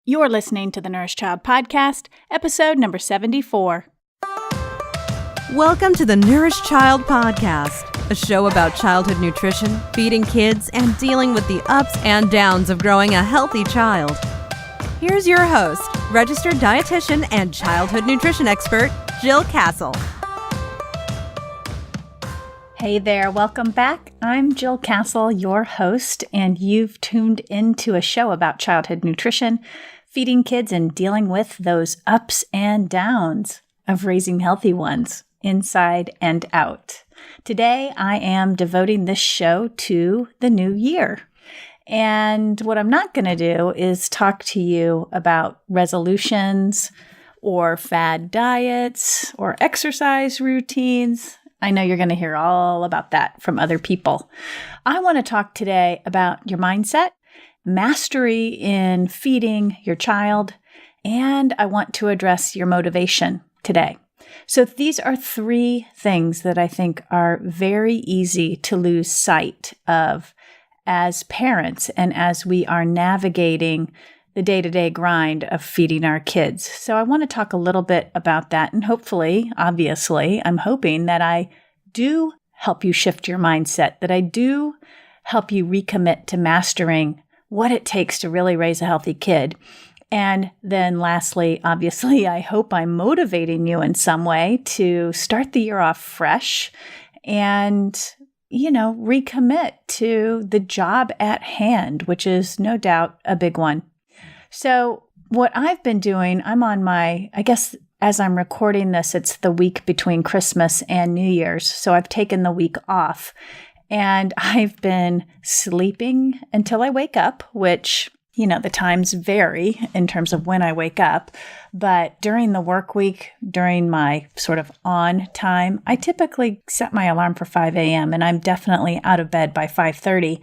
You're listening to the Nourished Child podcast, episode number 74. Welcome to the Nourished Child podcast, a show about childhood nutrition, feeding kids, and dealing with the ups and downs of growing a healthy child. Here's your host, registered dietitian and childhood nutrition expert, Jill Castle. Hey there, welcome back. I'm Jill Castle, your host, and you've tuned into a show about childhood nutrition, feeding kids, and dealing with those ups and downs of raising healthy ones, inside and out. Today, I am devoting this show to the new year. And what I'm not going to do is talk to you about resolutions or fad diets or exercise routines. I know you're going to hear all about that from other people. I want to talk today about your mindset, mastery in feeding your child, and I want to address your motivation today. So these are three things that I think are very easy to lose sight of as parents and as we are navigating the day-to-day grind of feeding our kids. So I want to talk a little bit about that, and hopefully, obviously, I'm hoping that I do help you shift your mindset, that I do help you recommit to mastering what it takes to really raise a healthy kid. And then lastly, obviously, I hope I'm motivating you in some way to start the year off fresh and recommit to the job at hand, which is no doubt a big one. So what I've been doing, I'm on I guess as I'm recording this, it's the week between Christmas and New Year's. So I've taken the week off and I've been sleeping until I wake up, which, the times vary in terms of when I wake up. But during the work week, during my sort of on time, I typically set my alarm for 5 a.m. and I'm definitely out of bed by 5:30.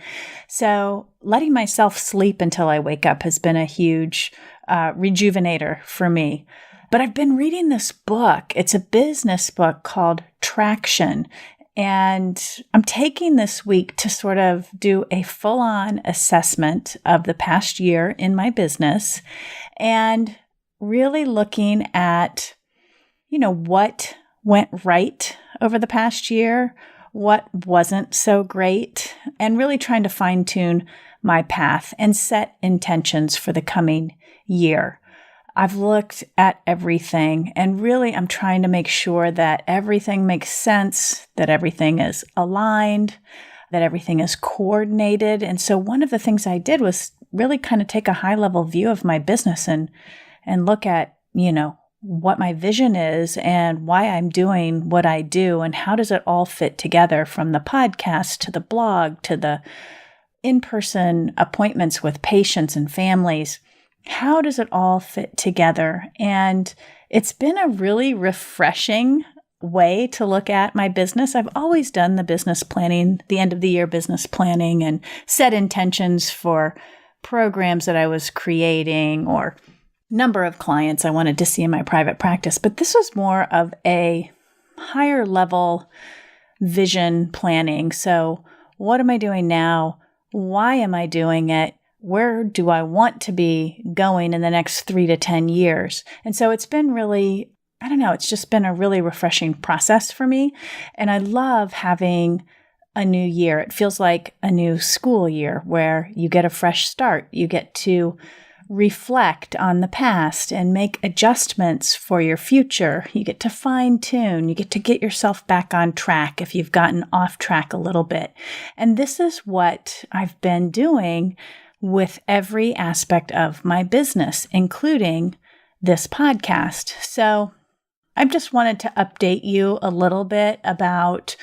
So letting myself sleep until I wake up has been a huge rejuvenator for me. But I've been reading this book. It's a business book called Traction. And I'm taking this week to sort of do a full-on assessment of the past year in my business and really looking at, what went right over the past year, what wasn't so great, and really trying to fine-tune my path and set intentions for the coming year. I've looked at everything and really I'm trying to make sure that everything makes sense, that everything is aligned, that everything is coordinated. And so one of the things I did was really kind of take a high level view of my business and look at, what my vision is and why I'm doing what I do and how does it all fit together, from the podcast to the blog to the in-person appointments with patients and families. How does it all fit together? And it's been a really refreshing way to look at my business. I've always done the business planning, the end of the year business planning, and set intentions for programs that I was creating or number of clients I wanted to see in my private practice. But this was more of a higher level vision planning. So what am I doing now? Why am I doing it? Where do I want to be going in the next 3 to 10 years? And so it's been really, it's just been a really refreshing process for me. And I love having a new year. It feels like a new school year where you get a fresh start. You get to reflect on the past and make adjustments for your future. You get to fine tune. You get to get yourself back on track if you've gotten off track a little bit. And this is what I've been doing with every aspect of my business, including this podcast. So I just wanted to update you a little bit about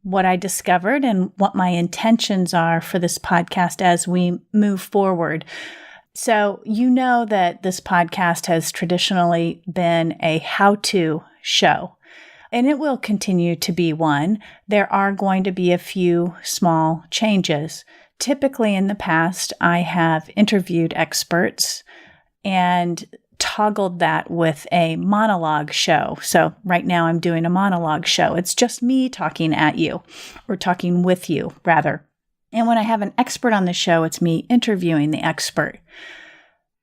what I discovered and what my intentions are for this podcast as we move forward. So you know that this podcast has traditionally been a how-to show, and it will continue to be one. There are going to be a few small changes. Typically in the past, I have interviewed experts and toggled that with a monologue show. So right now I'm doing a monologue show. It's just me talking at you, or talking with you, rather. And when I have an expert on the show, it's me interviewing the expert.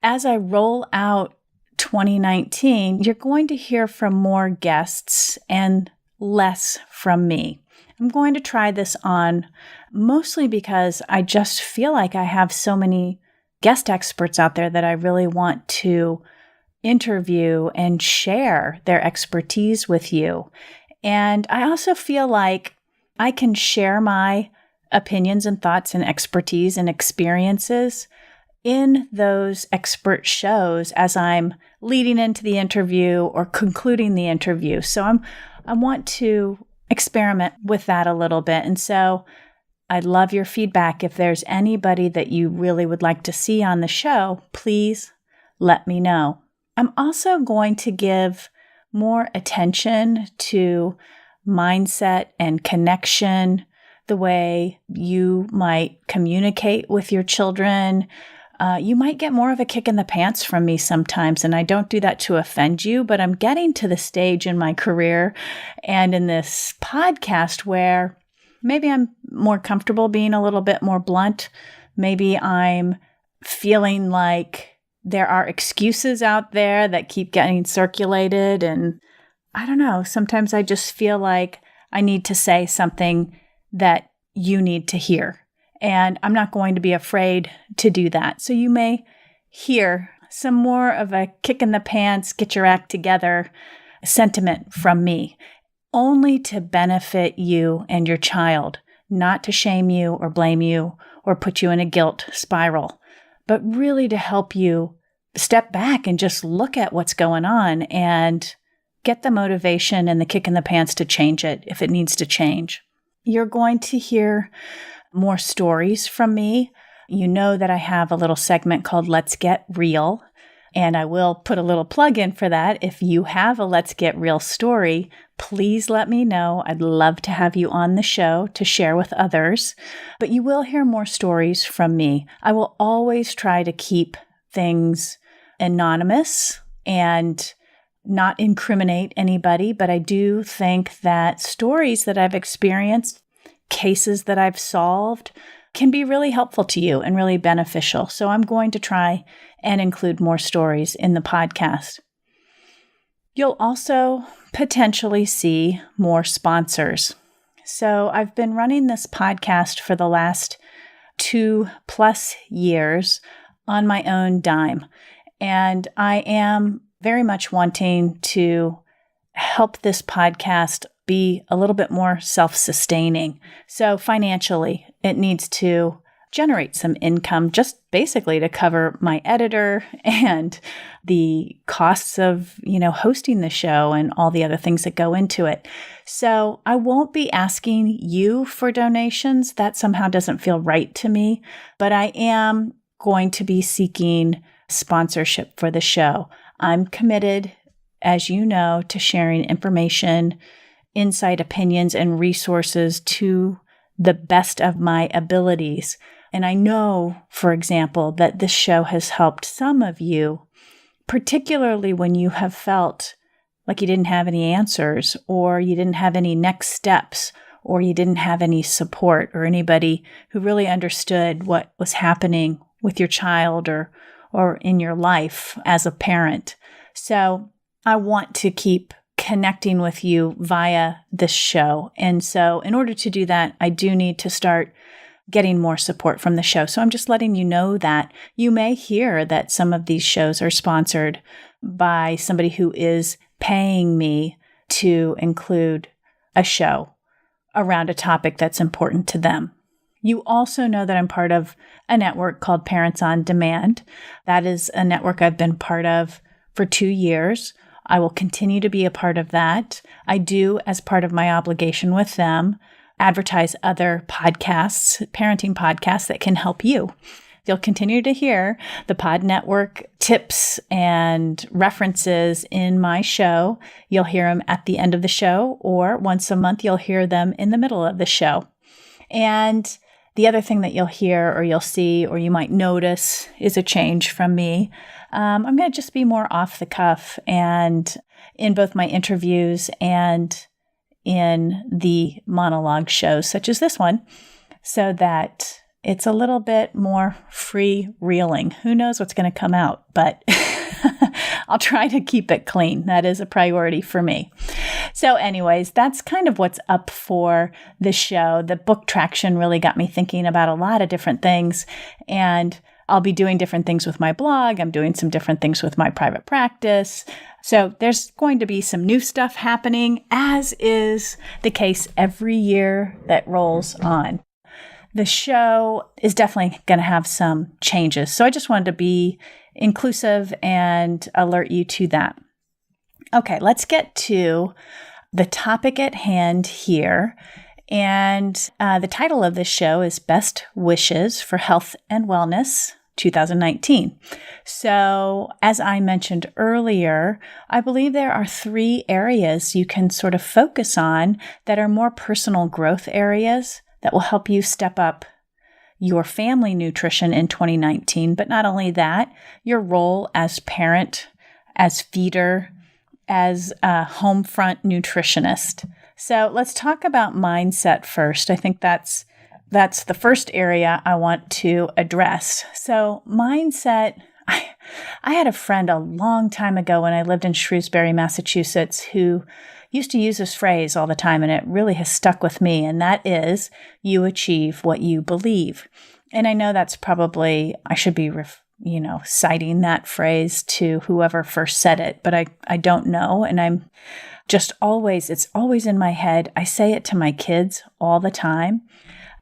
as I roll out 2019, you're going to hear from more guests and less from me. I'm going to try this on mostly because I just feel like I have so many guest experts out there that I really want to interview and share their expertise with you. And I also feel like I can share my opinions and thoughts and expertise and experiences in those expert shows as I'm leading into the interview or concluding the interview. So I want to experiment with that a little bit. And so I'd love your feedback. If there's anybody that you really would like to see on the show, please let me know. I'm also going to give more attention to mindset and connection, the way you might communicate with your children. You might get more of a kick in the pants from me sometimes, and I don't do that to offend you, but I'm getting to the stage in my career and in this podcast where maybe I'm more comfortable being a little bit more blunt. Maybe I'm feeling like there are excuses out there that keep getting circulated, and I don't know, sometimes I just feel like I need to say something that you need to hear. And I'm not going to be afraid to do that. So you may hear some more of a kick in the pants, get your act together sentiment from me, only to benefit you and your child, not to shame you or blame you or put you in a guilt spiral, but really to help you step back and just look at what's going on and get the motivation and the kick in the pants to change it if it needs to change. You're going to hear more stories from me. You know that I have a little segment called Let's Get Real, and I will put a little plug in for that. If you have a Let's Get Real story, please let me know. I'd love to have you on the show to share with others, but you will hear more stories from me. I will always try to keep things anonymous and not incriminate anybody, but I do think that stories that I've experienced, cases that I've solved, can be really helpful to you and really beneficial. So I'm going to try and include more stories in the podcast. You'll also potentially see more sponsors. So I've been running this podcast for the last 2+ years on my own dime, and I am very much wanting to help this podcast be a little bit more self-sustaining. So financially, it needs to generate some income just basically to cover my editor and the costs of, hosting the show and all the other things that go into it. So I won't be asking you for donations. That somehow doesn't feel right to me, but I am going to be seeking sponsorship for the show. I'm committed, as you know, to sharing information, insight, opinions, and resources to the best of my abilities. And I know, for example, that this show has helped some of you, particularly when you have felt like you didn't have any answers, or you didn't have any next steps, or you didn't have any support or anybody who really understood what was happening with your child or in your life as a parent. So I want to keep connecting with you via this show. And so in order to do that, I do need to start getting more support from the show. So I'm just letting you know that you may hear that some of these shows are sponsored by somebody who is paying me to include a show around a topic that's important to them. You also know that I'm part of a network called Parents on Demand. That is a network I've been part of for 2 years. I will continue to be a part of that. I do, as part of my obligation with them, advertise other podcasts, parenting podcasts that can help you. You'll continue to hear the Pod Network tips and references in my show. You'll hear them at the end of the show, or once a month, you'll hear them in the middle of the show. And the other thing that you'll hear or you'll see or you might notice is a change from me. I'm going to just be more off the cuff and in both my interviews and in the monologue shows such as this one, so that it's a little bit more free-reeling. Who knows what's going to come out, but I'll try to keep it clean. That is a priority for me. So anyways, that's kind of what's up for the show. The book traction really got me thinking about a lot of different things, and I'll be doing different things with my blog. I'm doing some different things with my private practice. So there's going to be some new stuff happening, as is the case every year that rolls on. The show is definitely going to have some changes. So I just wanted to be inclusive and alert you to that. Okay, let's get to the topic at hand here. And the title of this show is Best Wishes for Health and Wellness 2019. So as I mentioned earlier, I believe there are 3 areas you can sort of focus on that are more personal growth areas that will help you step up your family nutrition in 2019. But not only that, your role as parent, as feeder, as a home front nutritionist. So let's talk about mindset first. I think that's the first area I want to address. So mindset, I had a friend a long time ago when I lived in Shrewsbury, Massachusetts, who used to use this phrase all the time, and it really has stuck with me, and that is, you achieve what you believe. And I know that's probably, I should be citing that phrase to whoever first said it, but I don't know. And I'm just it's always in my head. I say it to my kids all the time.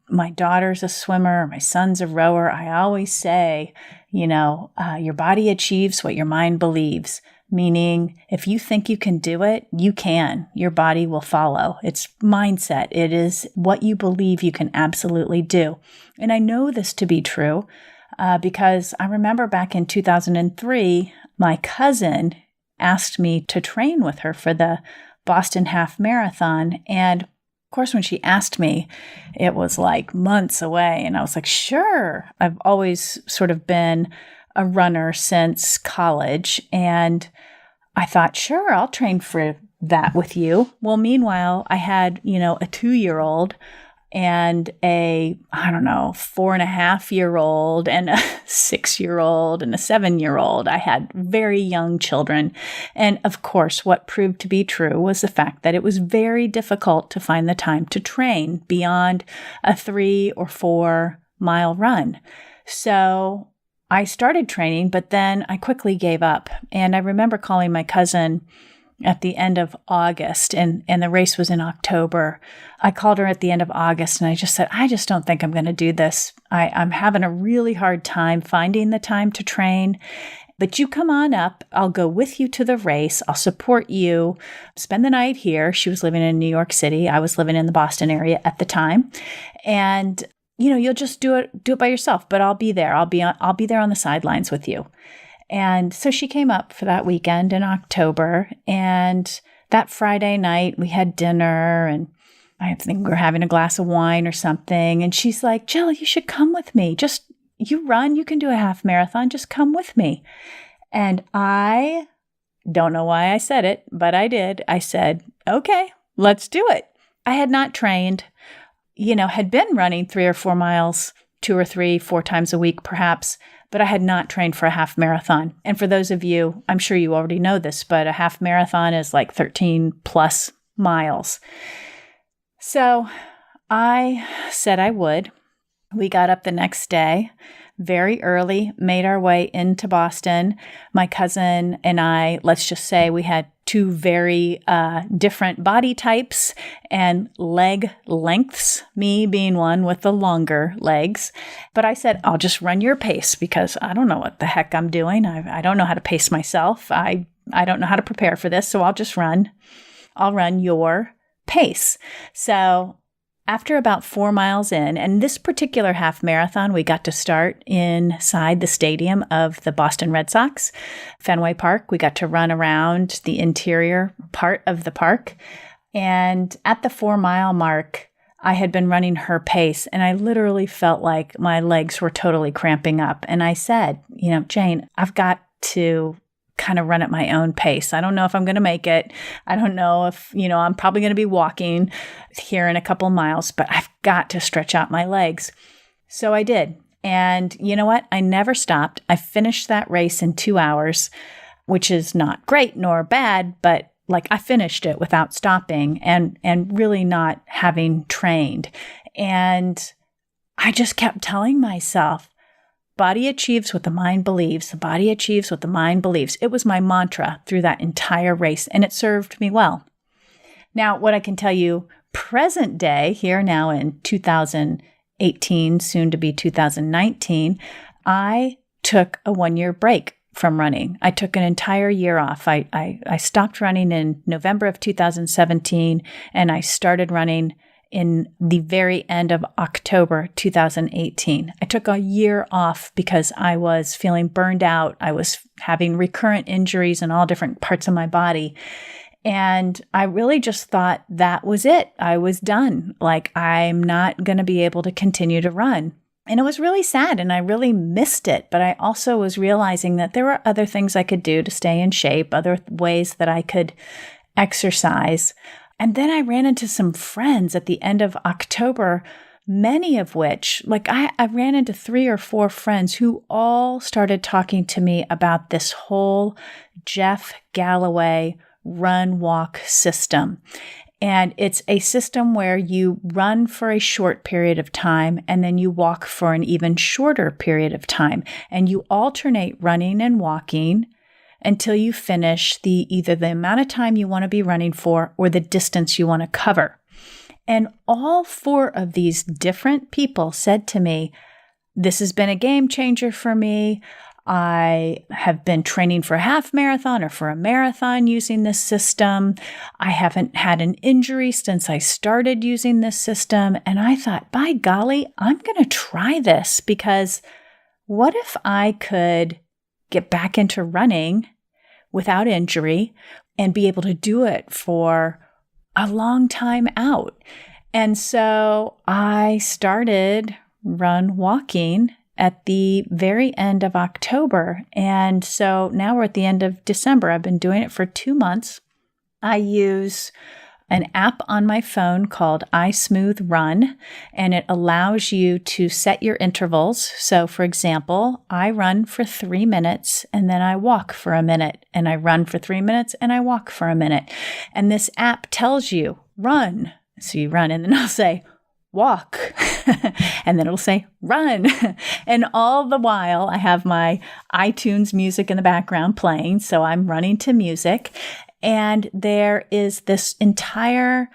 My daughter's a swimmer, my son's a rower. I always say, your body achieves what your mind believes, meaning if you think you can do it, you can. Your body will follow. It's mindset. It is what you believe you can absolutely do. And I know this to be true because I remember back in 2003, my cousin asked me to train with her for the Boston Half Marathon. And of course, when she asked me, it was like months away. And I was like, sure. I've always sort of been a runner since college. And I thought, sure, I'll train for that with you. Well, meanwhile, I had, a 2-year-old and a 4.5-year-old and a 6-year-old and a 7-year-old. I had very young children. And of course, what proved to be true was the fact that it was very difficult to find the time to train beyond a 3 or 4 mile run. So I started training, but then I quickly gave up. And I remember calling my cousin at the end of August, and the race was in October. I called her at the end of August, and I just said, I just don't think I'm going to do this. I'm having a really hard time finding the time to train, but you come on up. I'll go with you to the race. I'll support you. Spend the night here. She was living in New York City. I was living in the Boston area at the time. And you'll just do it by yourself, but I'll be there. I'll be there on the sidelines with you. And so she came up for that weekend in October, and that Friday night we had dinner, and I think we were having a glass of wine or something. And she's like, Jill, you should come with me. Just, you run, you can do a half marathon. Just come with me. And I don't know why I said it, but I did. I said, okay, let's do it. I had not trained, had been running 3 or 4 miles, 2 or 3, 4 times a week, perhaps, but I had not trained for a half marathon. And for those of you, I'm sure you already know this, but a half marathon is like 13 plus miles. So I said I would. We got up the next day very early, made our way into Boston. My cousin and I, let's just say we had 2 very different body types and leg lengths, me being one with the longer legs. But I said, I'll just run your pace because I don't know what the heck I'm doing. I don't know how to pace myself. I don't know how to prepare for this, so I'll just run. I'll run your pace. So after about 4 miles in, and this particular half marathon, we got to start inside the stadium of the Boston Red Sox, Fenway Park. We got to run around the interior part of the park. And at the 4 mile mark, I had been running her pace, and I literally felt like my legs were totally cramping up. And I said, Jane, I've got to kind of run at my own pace. I don't know if I'm going to make it. I don't know if, I'm probably going to be walking here in a couple miles, but I've got to stretch out my legs. So I did. And you know what? I never stopped. I finished that race in 2 hours, which is not great nor bad, but like I finished it without stopping and really not having trained. And I just kept telling myself, body achieves what the mind believes. The body achieves what the mind believes. It was my mantra through that entire race, and it served me well. Now, what I can tell you present day, here now in 2018, soon to be 2019, I took a 1-year break from running. I took an entire year off. I stopped running in November of 2017, and I started running in the very end of October 2018. I took a year off because I was feeling burned out. I was having recurrent injuries in all different parts of my body. And I really just thought that was it. I was done. Like, I'm not going to be able to continue to run. And it was really sad, and I really missed it. But I also was realizing that there were other things I could do to stay in shape, other ways that I could exercise. And then I ran into some friends at the end of October, many of which, like I ran into 3 or 4 friends who all started talking to me about this whole Jeff Galloway run-walk system. And it's a system where you run for a short period of time and then you walk for an even shorter period of time. And you alternate running and walking until you finish either the amount of time you want to be running for or the distance you want to cover. And all 4 of these different people said to me, this has been a game changer for me. I have been training for a half marathon or for a marathon using this system. I haven't had an injury since I started using this system. And I thought, by golly, I'm going to try this, because what if I could get back into running without injury and be able to do it for a long time out? And so I started walking at the very end of October. And so now we're at the end of December. I've been doing it for 2 months. I use an app on my phone called iSmoothRun, and it allows you to set your intervals. So for example, I run for 3 minutes and then I walk for a minute, and I run for 3 minutes and I walk for a minute. And this app tells you, run. So you run, and then I'll say, walk. And then it'll say, run. And all the while I have my iTunes music in the background playing. So I'm running to music. And there is this entire,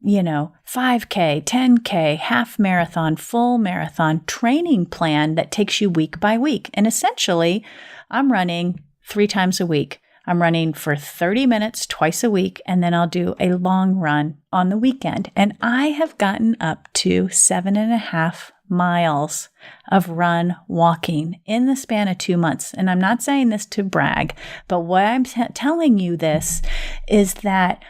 5K, 10K, half marathon, full marathon training plan that takes you week by week. And essentially, I'm running 3 times a week. I'm running for 30 minutes twice a week, and then I'll do a long run on the weekend. And I have gotten up to 7.5 miles of walking in the span of 2 months. And I'm not saying this to brag, but what I'm telling you this is that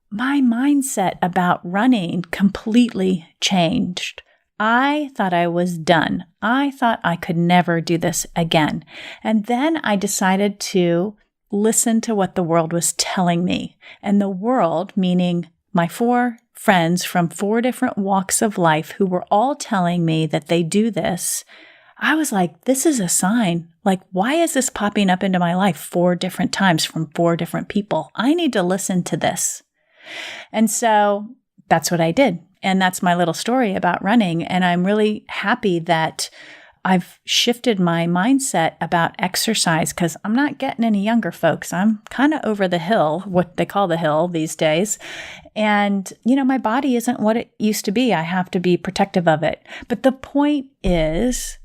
my mindset about running completely changed. I thought I was done. I thought I could never do this again. And then I decided to listen to what the world was telling me. And the world, meaning my 4 friends from 4 different walks of life who were all telling me that they do this, I was like, this is a sign. Like, why is this popping up into my life 4 different times from 4 different people? I need to listen to this. And so that's what I did. And that's my little story about running. And I'm really happy that I've shifted my mindset about exercise, because I'm not getting any younger, folks. I'm kind of over the hill, what they call the hill these days. And, my body isn't what it used to be. I have to be protective of it. But the point is,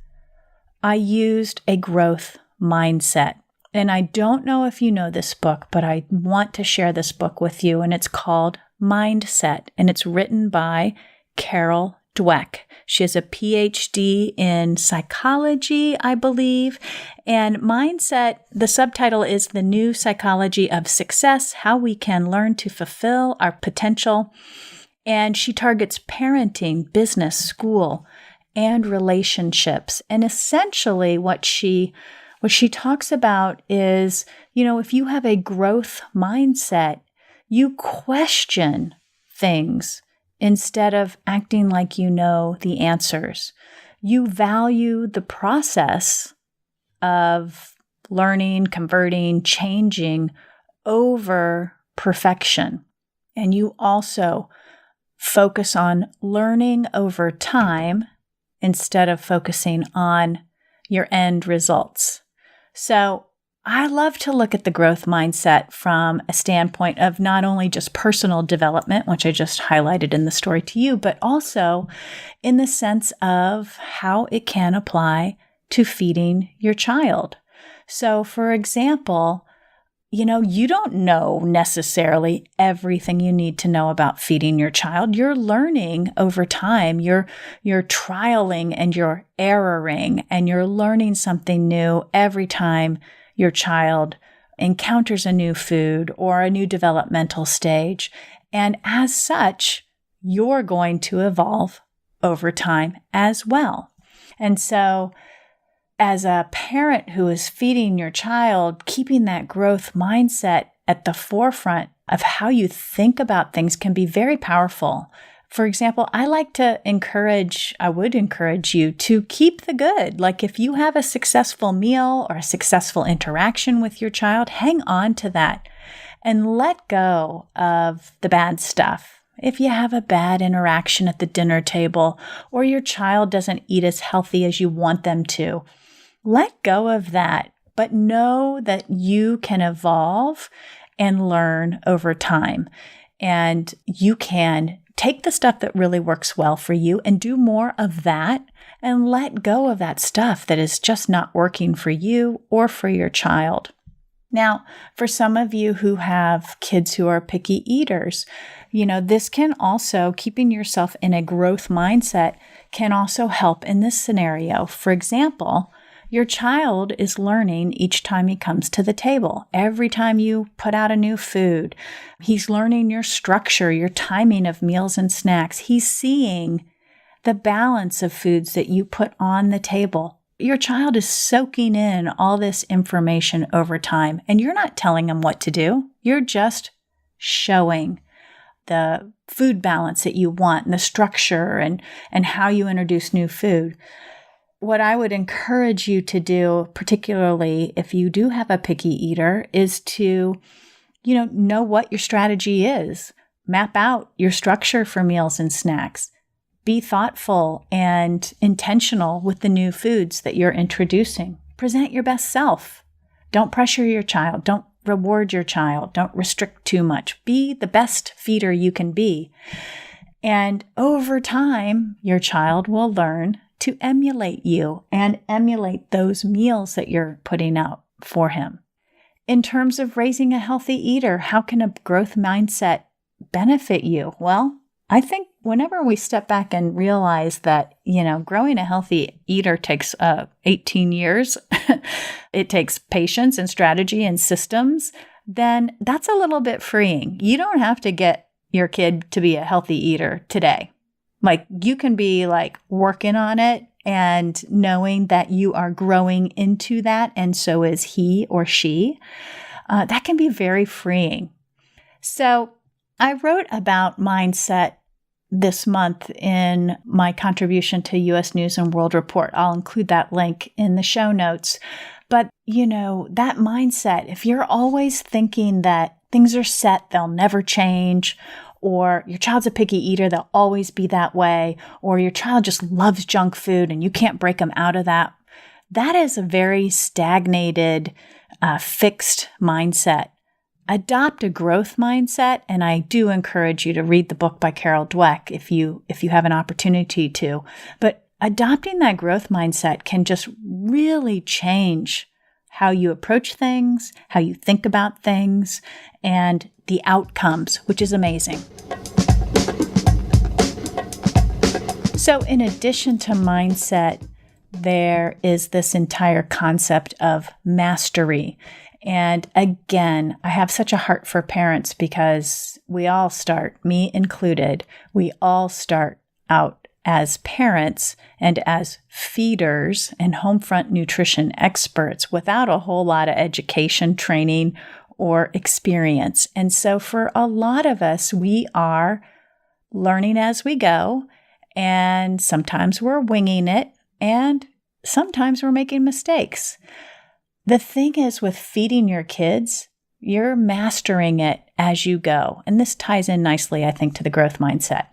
I used a growth mindset. And I don't know if you know this book, but I want to share this book with you. And it's called Mindset. And it's written by Carol Dweck. She has a PhD in psychology, I believe. And Mindset, the subtitle is The New Psychology of Success, How We Can Learn to Fulfill Our Potential. And she targets parenting, business, school, and relationships. And essentially what she talks about is, if you have a growth mindset, you question things instead of acting like you know the answers. You value the process of learning, converting, changing over perfection. And you also focus on learning over time instead of focusing on your end results. So I love to look at the growth mindset from a standpoint of not only just personal development, which I just highlighted in the story to you, but also in the sense of how it can apply to feeding your child. So, for example, you don't know necessarily everything you need to know about feeding your child. You're learning over time. You're trialing and you're erroring, and you're learning something new every time your child encounters a new food or a new developmental stage. And as such, you're going to evolve over time as well. And so, as a parent who is feeding your child, keeping that growth mindset at the forefront of how you think about things can be very powerful. For example, I would encourage you to keep the good. Like if you have a successful meal or a successful interaction with your child, hang on to that and let go of the bad stuff. If you have a bad interaction at the dinner table or your child doesn't eat as healthy as you want them to, let go of that, but know that you can evolve and learn over time. And you can take the stuff that really works well for you and do more of that and let go of that stuff that is just not working for you or for your child. Now, for some of you who have kids who are picky eaters, this can also, keeping yourself in a growth mindset can also help in this scenario. For example, your child is learning each time he comes to the table. Every time you put out a new food, he's learning your structure, your timing of meals and snacks. He's seeing the balance of foods that you put on the table. Your child is soaking in all this information over time, and you're not telling him what to do. You're just showing the food balance that you want and the structure and how you introduce new food. What I would encourage you to do, particularly if you do have a picky eater, is to, know what your strategy is. Map out your structure for meals and snacks. Be thoughtful and intentional with the new foods that you're introducing. Present your best self. Don't pressure your child. Don't reward your child. Don't restrict too much. Be the best feeder you can be. And over time, your child will learn to emulate you and emulate those meals that you're putting out for him. In terms of raising a healthy eater, how can a growth mindset benefit you? Well, I think whenever we step back and realize that, growing a healthy eater takes 18 years, it takes patience and strategy and systems, then that's a little bit freeing. You don't have to get your kid to be a healthy eater today. Like you can be working on it and knowing that you are growing into that, and so is he or she. That can be very freeing. So I wrote about mindset this month in my contribution to U.S. News and World Report. I'll include that link in the show notes. But, that mindset, if you're always thinking that things are set, they'll never change, or your child's a picky eater, they'll always be that way, or your child just loves junk food and you can't break them out of that, that is a very stagnated, fixed mindset. Adopt a growth mindset, and I do encourage you to read the book by Carol Dweck if you have an opportunity to. But adopting that growth mindset can just really change how you approach things, how you think about things, and the outcomes, which is amazing. So in addition to mindset, there is this entire concept of mastery. And again, I have such a heart for parents because we all start, me included, we all start out as parents and as feeders and home front nutrition experts without a whole lot of education, training, or experience. And so for a lot of us, we are learning as we go, and sometimes we're winging it. and sometimes we're making mistakes. The thing is with feeding your kids, you're mastering it as you go. And this ties in nicely, I think, to the growth mindset.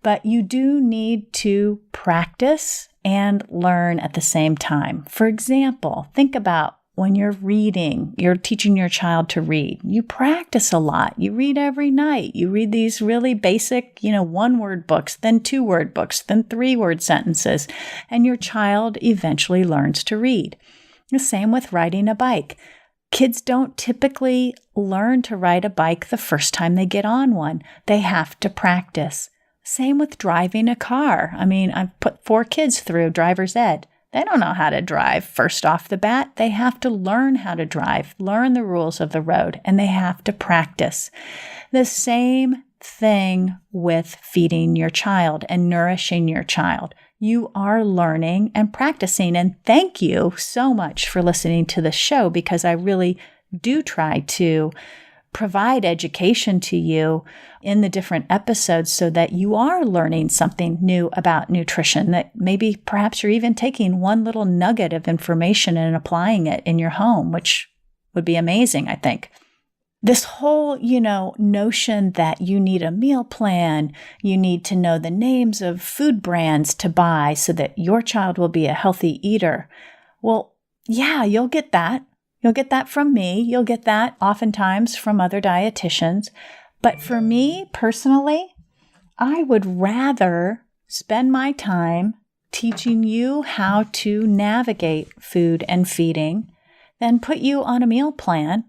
But you do need to practice and learn at the same time. For example, think about when you're reading, you're teaching your child to read. You practice a lot. You read every night. You read these really basic, one-word books, then two-word books, then three-word sentences, and your child eventually learns to read. The same with riding a bike. Kids don't typically learn to ride a bike the first time they get on one. They have to practice. Same with driving a car. I've put 4 kids through driver's ed. They don't know how to drive first off the bat. They have to learn how to drive, learn the rules of the road, and they have to practice. The same thing with feeding your child and nourishing your child. You are learning and practicing. And thank you so much for listening to the show, because I really do try to provide education to you in the different episodes so that you are learning something new about nutrition, that maybe perhaps you're even taking one little nugget of information and applying it in your home, which would be amazing, I think. This whole, notion that you need a meal plan, you need to know the names of food brands to buy so that your child will be a healthy eater. Well, yeah, you'll get that. You'll get that from me. You'll get that oftentimes from other dietitians. But for me personally, I would rather spend my time teaching you how to navigate food and feeding than put you on a meal plan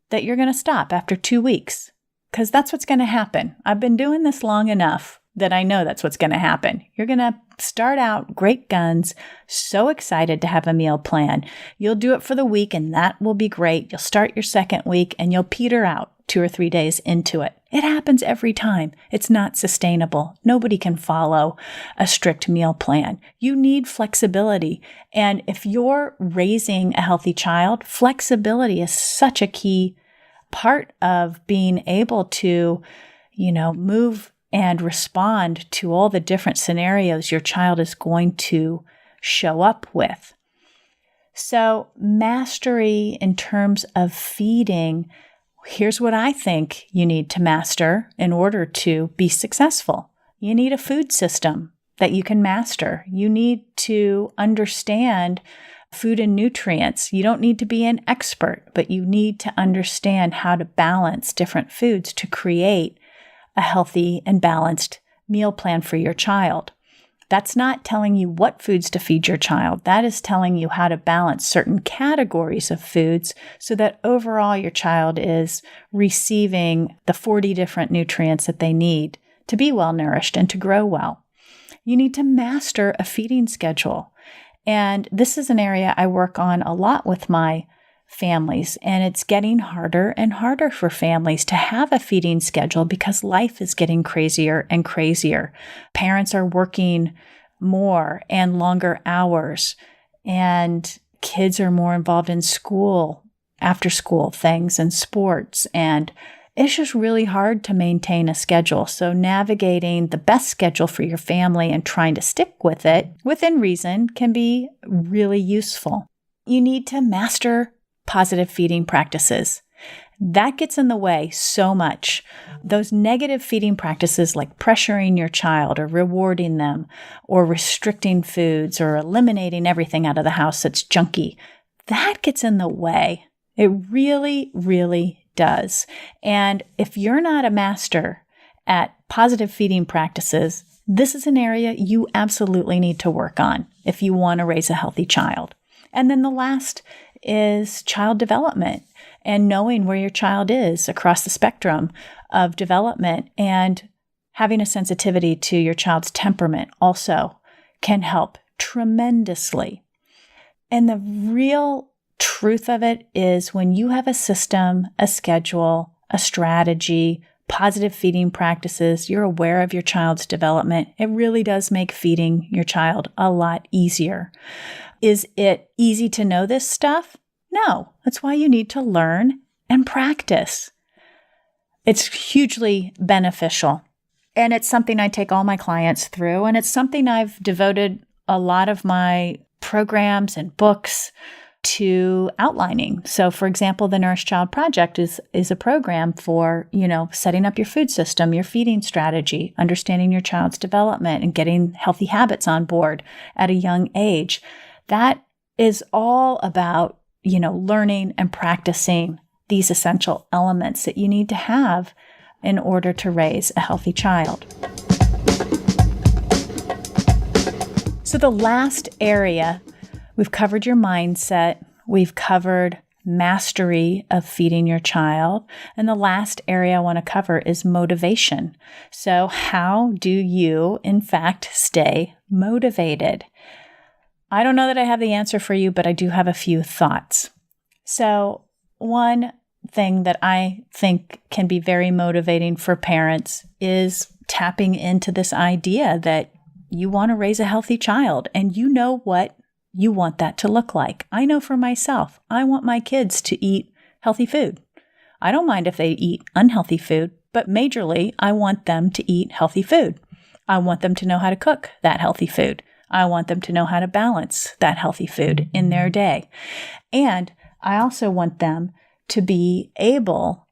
that you're going to stop after 2 weeks, because that's what's going to happen. I've been doing this long enough that I know that's what's going to happen. You're going to start out great guns, so excited to have a meal plan. You'll do it for the week and that will be great. You'll start your second week and you'll peter out 2 or 3 days into it. It happens every time. It's not sustainable. Nobody can follow a strict meal plan. You need flexibility. And if you're raising a healthy child, flexibility is such a key part of being able to, move and respond to all the different scenarios your child is going to show up with. So mastery in terms of feeding, here's what I think you need to master in order to be successful. You need a food system that you can master. You need to understand food and nutrients. You don't need to be an expert, but you need to understand how to balance different foods to create a healthy and balanced meal plan for your child. That's not telling you what foods to feed your child. That is telling you how to balance certain categories of foods so that overall your child is receiving the 40 different nutrients that they need to be well nourished and to grow well. You need to master a feeding schedule. And this is an area I work on a lot with my families, and it's getting harder and harder for families to have a feeding schedule because life is getting crazier and crazier. Parents are working more and longer hours, and kids are more involved in school, after school things and sports, and it's just really hard to maintain a schedule. So navigating the best schedule for your family and trying to stick with it within reason can be really useful. You need to master positive feeding practices. That gets in the way so much. Those negative feeding practices like pressuring your child or rewarding them or restricting foods or eliminating everything out of the house that's junky, that gets in the way. It really, really does. And if you're not a master at positive feeding practices, this is an area you absolutely need to work on if you want to raise a healthy child. And then the last is child development and knowing where your child is across the spectrum of development, and having a sensitivity to your child's temperament also can help tremendously. And the real truth of it is when you have a system, a schedule, a strategy, positive feeding practices, you're aware of your child's development, it really does make feeding your child a lot easier. Is it easy to know this stuff? No. That's why you need to learn and practice. It's hugely beneficial. And it's something I take all my clients through. And it's something I've devoted a lot of my programs and books to outlining. So, for example, the Nourished Child Project is a program for, setting up your food system, your feeding strategy, understanding your child's development, and getting healthy habits on board at a young age. That is all about, learning and practicing these essential elements that you need to have in order to raise a healthy child. So the last area, we've covered your mindset, we've covered mastery of feeding your child, and the last area I want to cover is motivation. So how do you, in fact, stay motivated? I don't know that I have the answer for you, but I do have a few thoughts. So one thing that I think can be very motivating for parents is tapping into this idea that you want to raise a healthy child and you know what you want that to look like. I know for myself, I want my kids to eat healthy food. I don't mind if they eat unhealthy food, but majorly, I want them to eat healthy food. I want them to know how to cook that healthy food. I want them to know how to balance that healthy food in their day. And I also want them to be able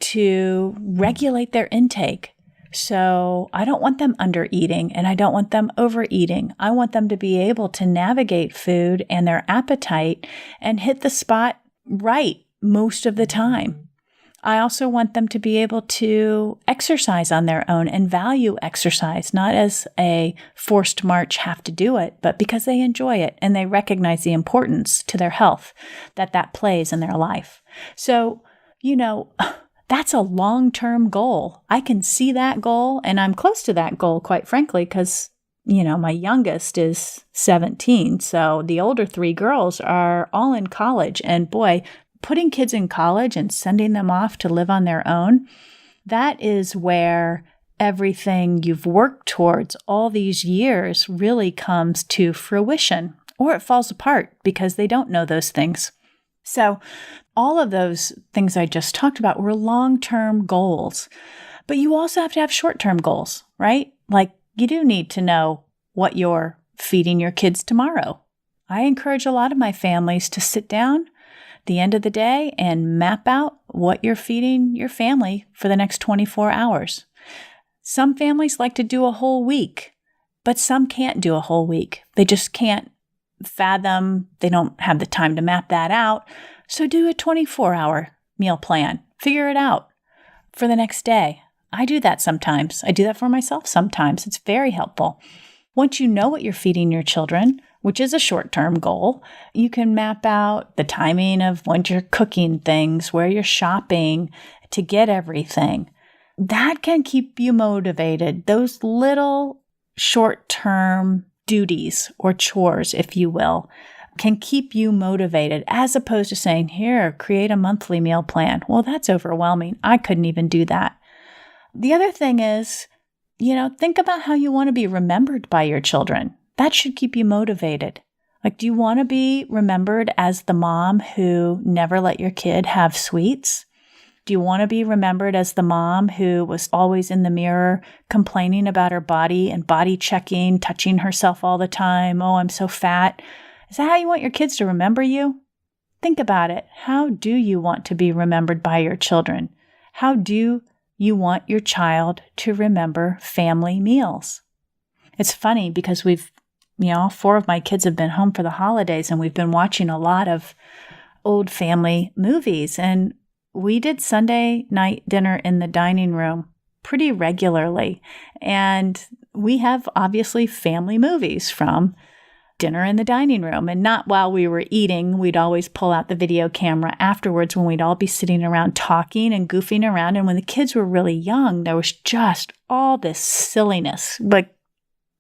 to regulate their intake. So I don't want them under eating and I don't want them overeating. I want them to be able to navigate food and their appetite and hit the spot right most of the time. I also want them to be able to exercise on their own and value exercise, not as a forced march, have to do it, but because they enjoy it and they recognize the importance to their health that plays in their life. So, that's a long-term goal. I can see that goal, and I'm close to that goal, quite frankly, because, my youngest is 17. So the older three girls are all in college. And boy, putting kids in college and sending them off to live on their own, that is where everything you've worked towards all these years really comes to fruition, or it falls apart because they don't know those things. So all of those things I just talked about were long-term goals, but you also have to have short-term goals, right? Like you do need to know what you're feeding your kids tomorrow. I encourage a lot of my families to sit down at the end of the day and map out what you're feeding your family for the next 24 hours. Some families like to do a whole week, but some can't do a whole week. They just can't fathom. They don't have the time to map that out. So do a 24-hour meal plan. Figure it out for the next day. I do that sometimes. I do that for myself sometimes. It's very helpful. Once you know what you're feeding your children, which is a short-term goal, you can map out the timing of when you're cooking things, where you're shopping to get everything. That can keep you motivated. Those little short-term duties or chores, if you will, can keep you motivated as opposed to saying, here, create a monthly meal plan. Well, that's overwhelming. I couldn't even do that. The other thing is, think about how you want to be remembered by your children. That should keep you motivated. Like, do you want to be remembered as the mom who never let your kid have sweets? Do you want to be remembered as the mom who was always in the mirror complaining about her body and body checking, touching herself all the time? Oh, I'm so fat. Is that how you want your kids to remember you? Think about it. How do you want to be remembered by your children? How do you want your child to remember family meals? It's funny because all 4 of my kids have been home for the holidays and we've been watching a lot of old family movies. And we did Sunday night dinner in the dining room pretty regularly. And we have obviously family movies from dinner in the dining room, and not while we were eating. We'd always pull out the video camera afterwards when we'd all be sitting around talking and goofing around. And when the kids were really young, there was just all this silliness, like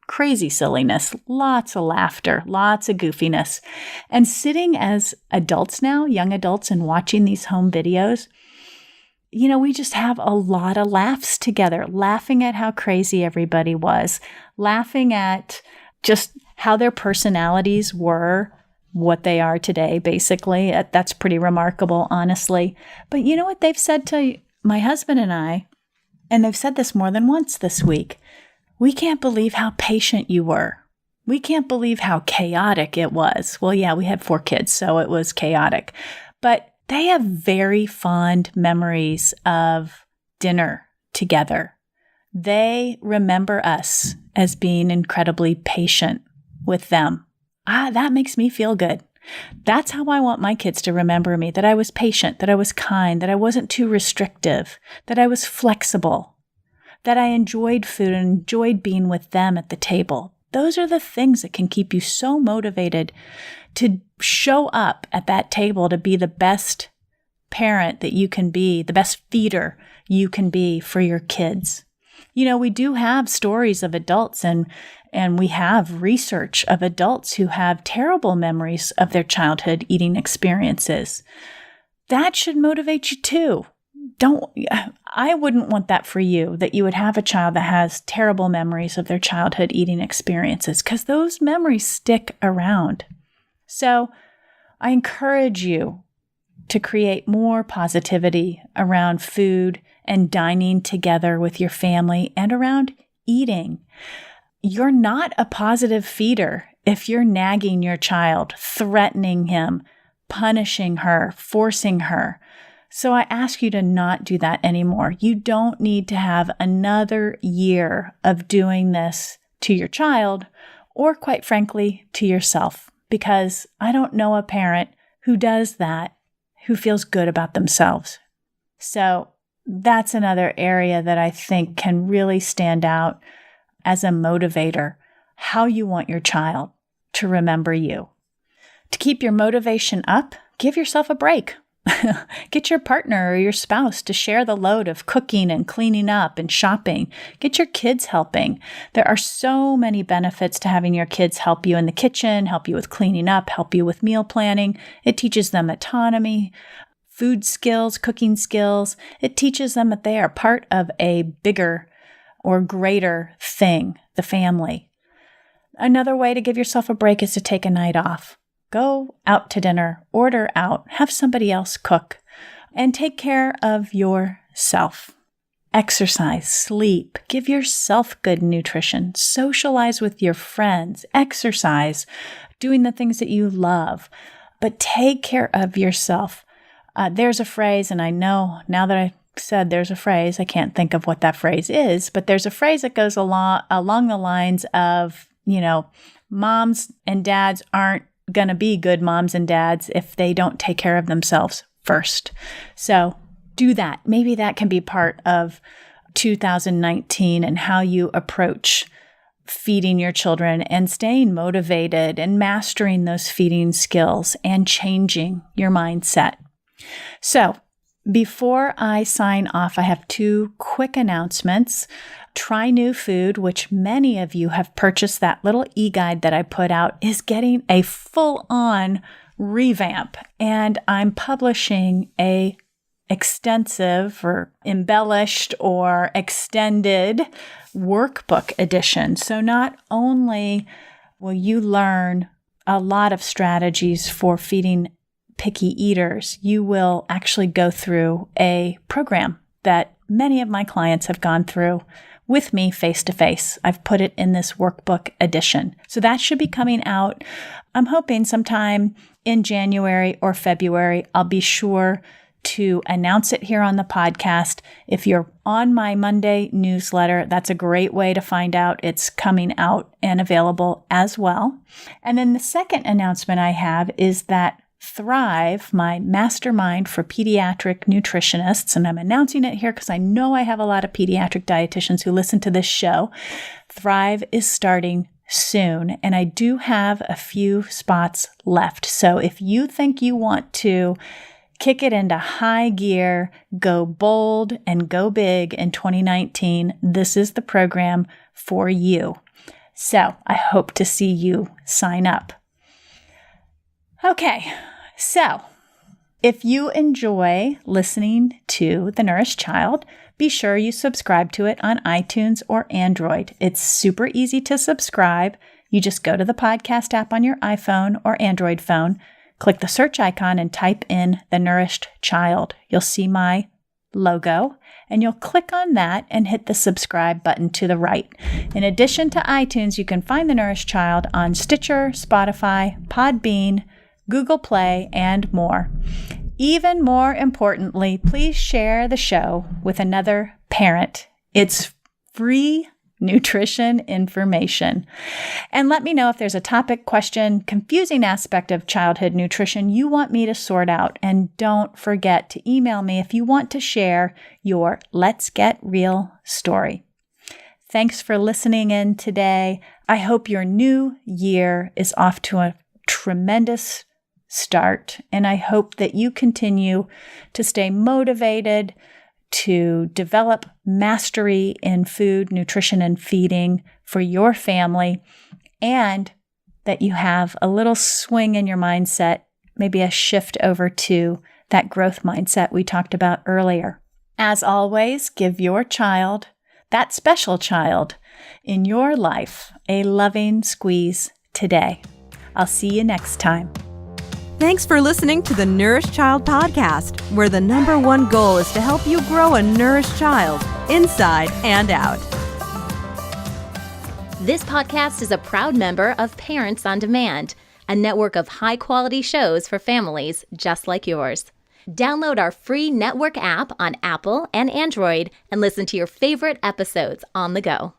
crazy silliness, lots of laughter, lots of goofiness. And sitting as adults now, young adults, and watching these home videos, we just have a lot of laughs together, laughing at how crazy everybody was, laughing at just how their personalities were what they are today, basically. That's pretty remarkable, honestly. But you know what they've said to my husband and I, and they've said this more than once this week? We can't believe how patient you were. We can't believe how chaotic it was. Well, yeah, we had 4 kids, so it was chaotic. But they have very fond memories of dinner together. They remember us as being incredibly patient with them. That makes me feel good. That's how I want my kids to remember me, that I was patient, that I was kind, that I wasn't too restrictive, that I was flexible, that I enjoyed food and enjoyed being with them at the table. Those are the things that can keep you so motivated to show up at that table to be the best parent that you can be, the best feeder you can be for your kids. You know, we do have stories of adults and we have research of adults who have terrible memories of their childhood eating experiences. That should motivate you too. I wouldn't want that for you, that you would have a child that has terrible memories of their childhood eating experiences, because those memories stick around. So I encourage you to create more positivity around food and dining together with your family and around eating. You're not a positive feeder if you're nagging your child, threatening him, punishing her, forcing her. So I ask you to not do that anymore. You don't need to have another year of doing this to your child or, quite frankly, to yourself, because I don't know a parent who does that, who feels good about themselves. So that's another area that I think can really stand out as a motivator, how you want your child to remember you. To keep your motivation up, give yourself a break. Get your partner or your spouse to share the load of cooking and cleaning up and shopping. Get your kids helping. There are so many benefits to having your kids help you in the kitchen, help you with cleaning up, help you with meal planning. It teaches them autonomy, food skills, cooking skills. It teaches them that they are part of a bigger or greater thing, the family. Another way to give yourself a break is to take a night off. Go out to dinner, order out, have somebody else cook, and take care of yourself. Exercise, sleep, give yourself good nutrition, socialize with your friends, exercise, doing the things that you love, but take care of yourself. There's a phrase, and I know now that I said there's a phrase, I can't think of what that phrase is, but there's a phrase that goes along the lines of, moms and dads aren't going to be good moms and dads if they don't take care of themselves first. So do that. Maybe that can be part of 2019 and how you approach feeding your children and staying motivated and mastering those feeding skills and changing your mindset. So before I sign off, I have 2 quick announcements. Try New Food, which many of you have purchased, that little e-guide that I put out, is getting a full-on revamp. And I'm publishing a extensive or embellished or extended workbook edition. So not only will you learn a lot of strategies for feeding picky eaters, you will actually go through a program that many of my clients have gone through with me face-to-face. I've put it in this workbook edition. So that should be coming out, I'm hoping sometime in January or February. I'll be sure to announce it here on the podcast. If you're on my Monday newsletter, that's a great way to find out it's coming out and available as well. And then the second announcement I have is that Thrive, my mastermind for pediatric nutritionists, and I'm announcing it here because I know I have a lot of pediatric dietitians who listen to this show. Thrive is starting soon, and I do have a few spots left. So if you think you want to kick it into high gear, go bold, and go big in 2019, this is the program for you. So I hope to see you sign up. Okay. So, if you enjoy listening to The Nourished Child, be sure you subscribe to it on iTunes or Android. It's super easy to subscribe. You just go to the podcast app on your iPhone or Android phone, click the search icon, and type in The Nourished Child. You'll see my logo, and you'll click on that and hit the subscribe button to the right. In addition to iTunes, you can find the Nourished Child on Stitcher, Spotify, Podbean, Google Play, and more. Even more importantly, please share the show with another parent. It's free nutrition information. And let me know if there's a topic, question, confusing aspect of childhood nutrition you want me to sort out. And don't forget to email me if you want to share your Let's Get Real story. Thanks for listening in today. I hope your new year is off to a tremendous start, and I hope that you continue to stay motivated to develop mastery in food, nutrition, and feeding for your family, and that you have a little swing in your mindset, maybe a shift over to that growth mindset we talked about earlier. As always, give your child, that special child in your life, a loving squeeze today. I'll see you next time. Thanks for listening to the Nourished Child podcast, where the #1 goal is to help you grow a nourished child inside and out. This podcast is a proud member of Parents on Demand, a network of high-quality shows for families just like yours. Download our free network app on Apple and Android and listen to your favorite episodes on the go.